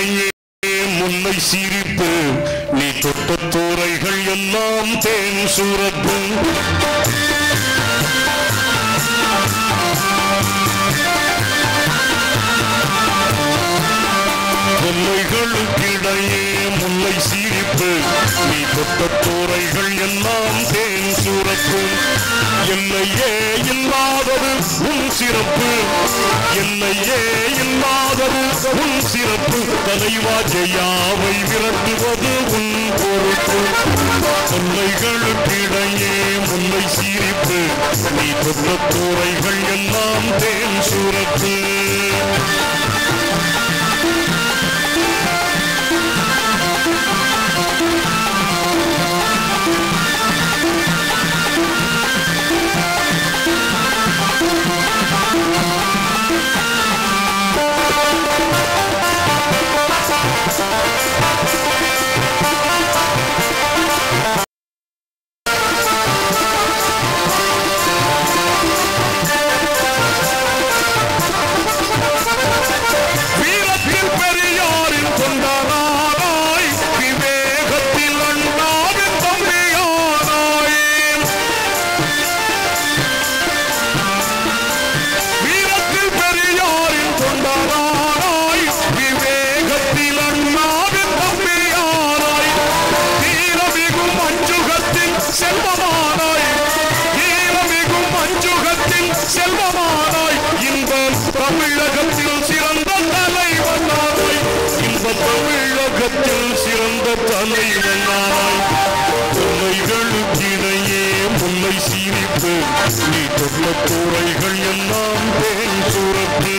கிடையே முல்லை சிரிப்பு நீ தொட்ட தோரைகள் எல்லாம் தேன் சுரப்பு முல்லைகளுக்கிடையே முல்லை சிரிப்பு நீ தொட்ட தோரைகள் எல்லாம் தேன் சுரப்பு என்னையே இல்லாதது உன் சிறப்பு என்னையே இல்லாதது உன் சிறப்பு தலைவா ஜெயாவை விரட்டுவது உன் பொறுப்பு முல்லைகளுக்கிடையே முல்லை சிரிப்பு நீ தொட்ட தோரைகள் எல்லாம் தேன் சுரப்பு தமிழகத்தில் சிறந்த தலைவனாய் முல்லைகளுக்கிடையே முல்லை சிரிப்பு நீ தொட்ட தோரைகள் எல்லாம் தேன் சுரப்பு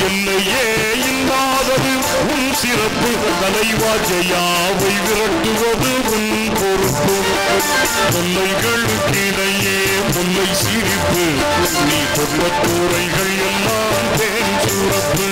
என்னையே இல்லாதது உன் சிறப்பு தலைவா ஜெயாவை விரட்டுவது உன் பொறுப்பு முல்லைகளுக்கிடையே முல்லை சிரிப்பு நீ தொட்ட தோரைகள் எல்லாம் தேன் சுரப்பு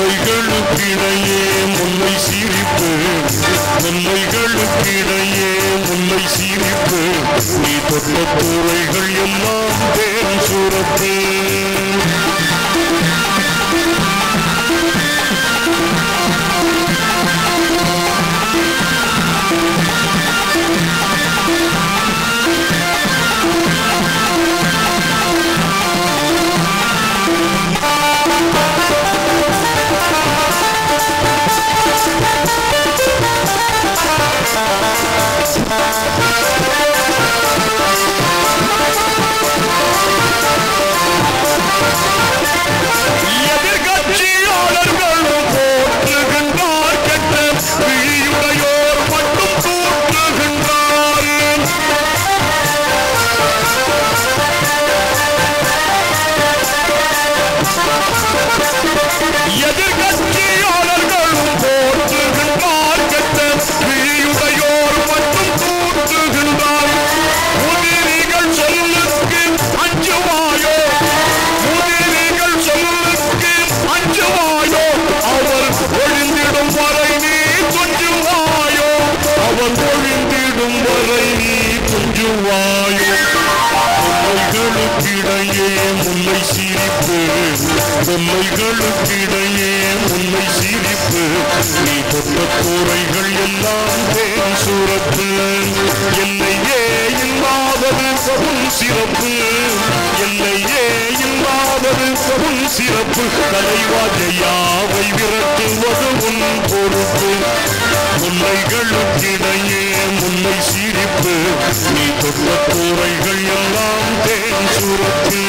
முல்லைகளுக்கிடையே முல்லை சிரிப்பு முல்லைகளுக்கிடையே முல்லை சிரிப்பு நீ தொட்ட தோரைகள் எல்லாம் தேன் சுரப்பு முல்லை சிரிப்பு முல்லைகளுக்கிடையே முல்லை சிரிப்பு நீ தொட்ட தோரைகள் எல்லாம் எல்லையே இல்லாதது உன் சிறப்பு, எல்லையே இல்லாதது உன் சிறப்பு. தலைவாஜையாவை விரட்டுவது உன் பொறுப்பு. முல்லைகளுக்கிடையே முல்லை சிரிப்பு, நீ தொட்ட கூரைகள் எல்லாம் தேன் சுரப்பு.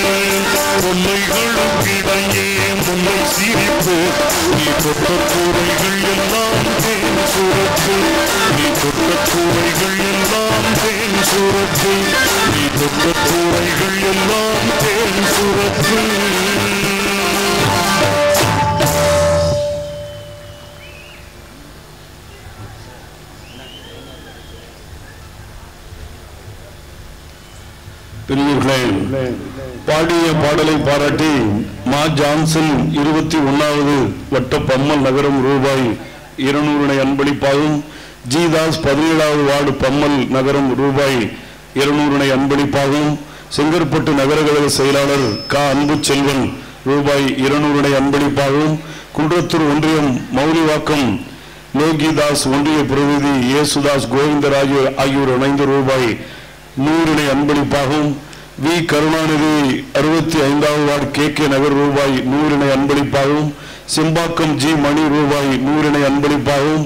முல்லைகளுக்கிடையே முல்லை சிரிப்பு, நீ தொட்ட கூரைகள் எல்லாம் தேன் சுரப்பு. நீ தொட்ட கூரைகள் எல்லாம் தேன் சுரப்பு. நீ தொட்ட கூரைகள் எல்லாம் தேன் சுரப்பு. பெரியவர்களே, பாடிய பாடலை பாராட்டி மா ஜான்சன் 21வது வட்ட பம்மல் நகரம் ரூபாய் 200 அன்பளிப்பாகும். ஜிதாஸ் 17வது வார்டு பம்மல் நகரம் ரூபாய் 200 அன்பளிப்பாகும். செங்கற்பட்டு நகர கழக செயலாளர் க அன்பு செல்வன் ரூபாய் 200 அன்பளிப்பாகும். குன்றத்தூர் ஒன்றியம் மௌலிவாக்கம் லோகிதாஸ் ஒன்றிய பிரதிநிதி ஏசுதாஸ் கோவிந்தராஜ் ஆகியோர் இணைந்து ரூபாய் 100 அன்பளிப்பாகும். வி கருணாநிதி 65வது வார்டு கே நகர் ரூபாய் 100 அன்பளிப்பாகும். சிம்பாக்கம் ஜி மணி ரூபாய் 100 அன்பளிப்பாகும்.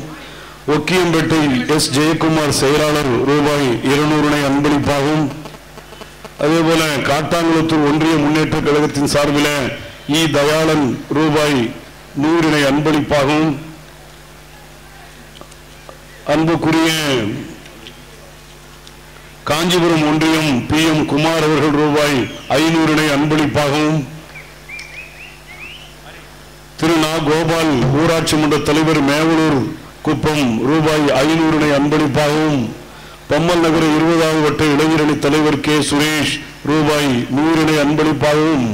ஒக்கியம்பேட்டை எஸ் ஜெயக்குமார் செயலாளர் ரூபாய் 200 அன்பளிப்பாகும். அதேபோல காட்டாங்குளத்தூர் ஒன்றிய முன்னேற்ற கழகத்தின் சார்பில் இ தயாளன் ரூபாய் 100 அன்பளிப்பாகும். அன்புக்குரிய காஞ்சிபுரம் ஒன்றியம் பி எம் குமார் அவர்கள் ரூபாய் 500 அன்பளிப்பாகவும். திரு நா கோபால் ஊராட்சி மன்ற தலைவர் மேவலூர் குப்பம் ரூபாய் 500 அன்பளிப்பாகவும். பம்மல் நகர 20வது வட்ட இளைஞரணி தலைவர் கே சுரேஷ் ரூபாய் 100 அன்பளிப்பாகவும்.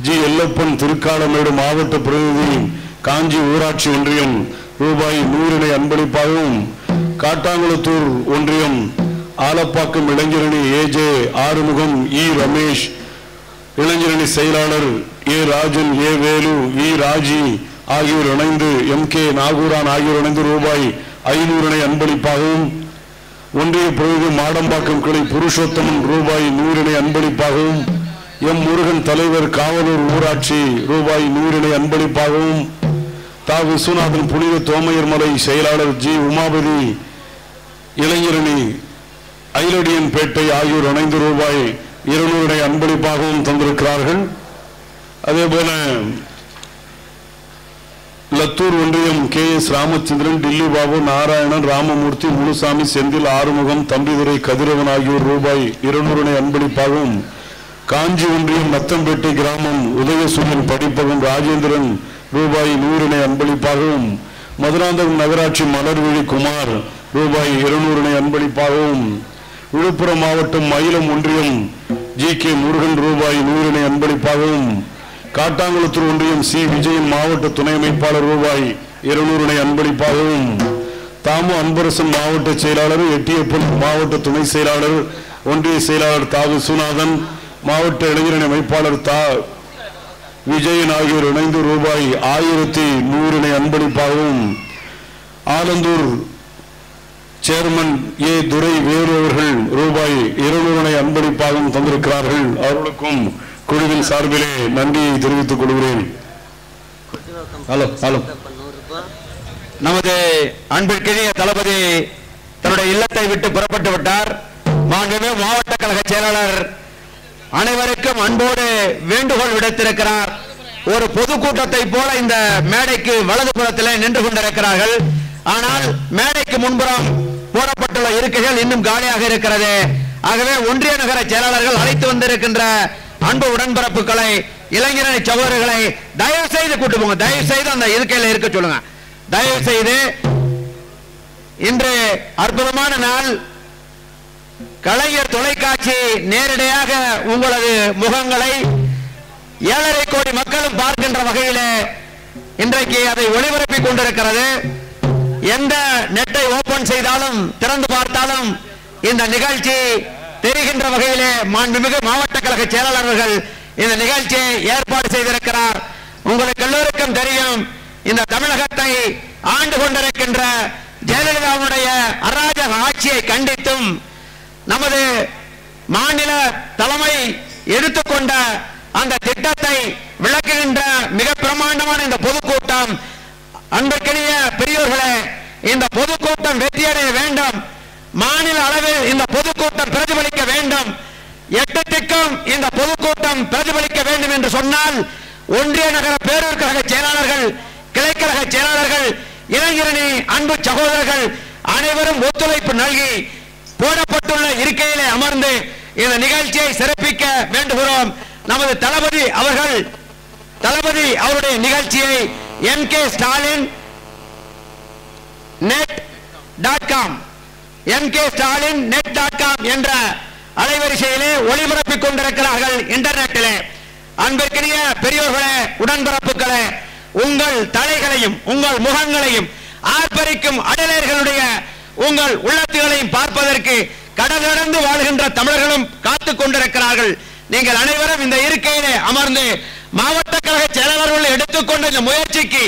ஜி எல்லப்பன் திருக்காலமேடு மாவட்ட பிரதிநிதி காஞ்சி ஊராட்சி ஒன்றியம் ரூபாய் 100 அன்பளிப்பாகவும். காட்டாங்குளத்தூர் ஒன்றியம் ஆலப்பாக்கம் இளைஞரணி ஏஜே ஆறுமுகம் இ ரமேஷ், இளைஞரணி செயலாளர் ஏ ராஜன் ஏ வேலு வி ராஜி ஆகியோர் இணைந்து எம் கே நாகூரான் ஆகியோர் இணைந்து ரூபாய் 500 அன்பளிப்பாகவும். ஒன்றிய பிரதிநிதி மாடம்பாக்கம் கிளை புருஷோத்தமன் ரூபாய் 100 அன்பளிப்பாகவும். எம் முருகன் தலைவர் காவலூர் ஊராட்சி ரூபாய் 100 அன்பளிப்பாகவும். தா விஸ்வநாதன் புனித தோமையர் மலை செயலாளர் ஜி உமாபதி இளைஞரணி ஐலடியன் பேட்டை ஆகியோர் இணைந்து ரூபாய் 200 அன்பளிப்பாகவும் தந்திருக்கிறார்கள். அதேபோல லத்தூர் ஒன்றியம் கே எஸ் ராமச்சந்திரன், டில்லி பாபு, நாராயணன், ராமமூர்த்தி, முனுசாமி, செந்தில், ஆறுமுகம், தம்பிதுரை, கதிரவன் ஆகியோர் ரூபாய் 200 அன்பளிப்பாகவும். காஞ்சி ஒன்றியம் நத்தம்பேட்டை கிராமம் உதயசூரியன் படிப்பகம் ராஜேந்திரன் ரூபாய் 100 அன்பளிப்பாகவும். மதுராந்தகம் நகராட்சி மலர்விழி குமார் ரூபாய் 200 அன்பளிப்பாகவும். விழுப்புரம் மாவட்டம் மயிலம் ஒன்றியம் ஜி கே முருகன் ரூபாய் 100 அன்பளிப்பாகவும். காட்டாங்குளத்தூர் ஒன்றியம் சி விஜயன் மாவட்ட துணை அமைப்பாளர் ரூபாய் 200 அன்பளிப்பாகவும். தாமு அன்பரசன் மாவட்ட செயலாளர், எட்டியப்பன் மாவட்ட துணை செயலாளர், ஒன்றிய செயலாளர் தா விஸ்வநாதன், மாவட்ட இளைஞரணி அமைப்பாளர் தா விஜயன் ஆகியோர் இணைந்து ரூபாய் 1100 அன்பளிப்பாகவும். ஆலந்தூர் சேர்மன் ஏ துரை வேறு அவர்கள் ரூபாய் 200 அன்பளிப்பாகவும் தந்திருக்கிறார்கள். அவர்களுக்கும் குழுவின் சார்பிலே நன்றியை தெரிவித்துக் கொள்கிறேன். நமது அன்பிற்கினிய தளபதி தன்னுடைய இல்லத்தை விட்டு புறப்பட்டு விட்டார். மாண்புமிகு மாவட்ட கழக செயலாளர் அனைவருக்கும் அன்போடு வேண்டுகோள் விடுத்திருக்கிறார். ஒரு பொதுக்கூட்டத்தை போல இந்த மேடைக்கு வலது புறத்தில் நின்று கொண்டிருக்கிறார்கள். ஆனால் மேடைக்கு முன்புறம் போடப்பட்டுள்ள இருக்கைகள் இன்னும் காலியாக இருக்கிறது. ஆகவே ஒன்றிய நகர செயலாளர்கள் அழைத்து வந்திருக்கின்ற அன்பு உடன்பிறப்புகளை, இளைஞரணி சகோதரர்களை தயவு செய்து கூட்டு போங்க. தயவு செய்து அந்த இருக்கையில இருக்க சொல்லுங்க. தயவு செய்து இன்று அற்புதமான நாள். கலைஞர் தொலைக்காட்சி நேரடியாக உங்களது முகங்களை 7.5 கோடி மக்களும் பார்க்கின்ற வகையில் இன்றைக்கு அதை ஒளிபரப்பிக் கொண்டிருக்கிறது. எந்த நெட்டை ஓபன் செய்தாலும் திறந்து பார்த்தாலும் இந்த நிகழ்ச்சி தெரிகின்ற வகையிலே மாண்புமிகு மாவட்ட கழக செயலாளர்கள் இந்த நிகழ்ச்சியை ஏற்பாடு செய்திருக்கிறார். உங்களுக்கு எல்லோருக்கும் தெரியும், இந்த தமிழகத்தை ஆண்டு கொண்டிருக்கின்ற ஜெயலலிதாவுடைய அராஜக ஆட்சியை கண்டித்தும் நமது மாநில தலைமை எடுத்துக்கொண்ட அந்த திட்டத்தை விளக்குகின்ற மிக பிரமாண்டமான இந்த பொதுக்கூட்டம். அன்பிற்கினிய பெரியோர்களே, இந்த பொதுக்கூட்டம் வெற்றியடைய வேண்டும். மாநில அளவில் இந்த பொதுக்கூட்டம் பிரதிபலிக்க வேண்டும். 8 திக்கும் இந்த பொதுக்கூட்டம் பிரதிபலிக்க வேண்டும் என்று சொன்னால் ஒன்றிய நகர பேரூர் கழக செயலாளர்கள், கிளைக்கழக செயலாளர்கள், இளைஞரணி அன்பு சகோதரர்கள் அனைவரும் ஒத்துழைப்பு நல்கி போடப்பட்டுள்ள இருக்கையிலே அமர்ந்து இந்த நிகழ்ச்சியை சிறப்பிக்க வேண்டுகிறோம். நமது தளபதி அவருடைய நிகழ்ச்சியை MK Stalin net.com என்ற அலைவரிசையிலே ஒளிபரப்பிக் கொண்டிருக்கிறார்கள் இன்டர்நெட்டிலே. அன்பிற்கினிய பெரியோர்களே, உடன்பிறப்புகளே, உங்கள் தலைகளையும் உங்கள் முகங்களையும் ஆர்ப்பரிக்கும் அடலேர்களுடைய உங்கள் உள்ளத்துகளையும் பார்ப்பதற்கு கடல் கடந்து வாழ்கின்ற தமிழர்களும் காத்துக் கொண்டிருக்கிறார்கள். நீங்கள் அனைவரும் இந்த இருக்கையிலே அமர்ந்து மாவட்ட கழக செயலாளர்கள் எடுத்துக்கொண்ட இந்த முயற்சிக்கு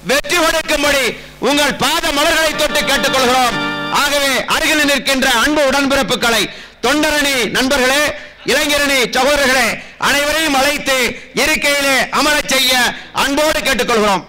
வெற்றி கொடுக்கும்படி உங்கள் பாத மலர்களை தொட்டு கேட்டுக்கொள்கிறோம். ஆகவே அருகில் நிற்கின்ற அன்பு உடன்பிறப்புகளை, தொண்டரணி நண்பர்களே, இளைஞரணி சகோதரர்களே, அனைவரையும் அழைத்து இருக்கையிலே அமரச் செய்ய அன்போடு கேட்டுக்கொள்கிறோம்.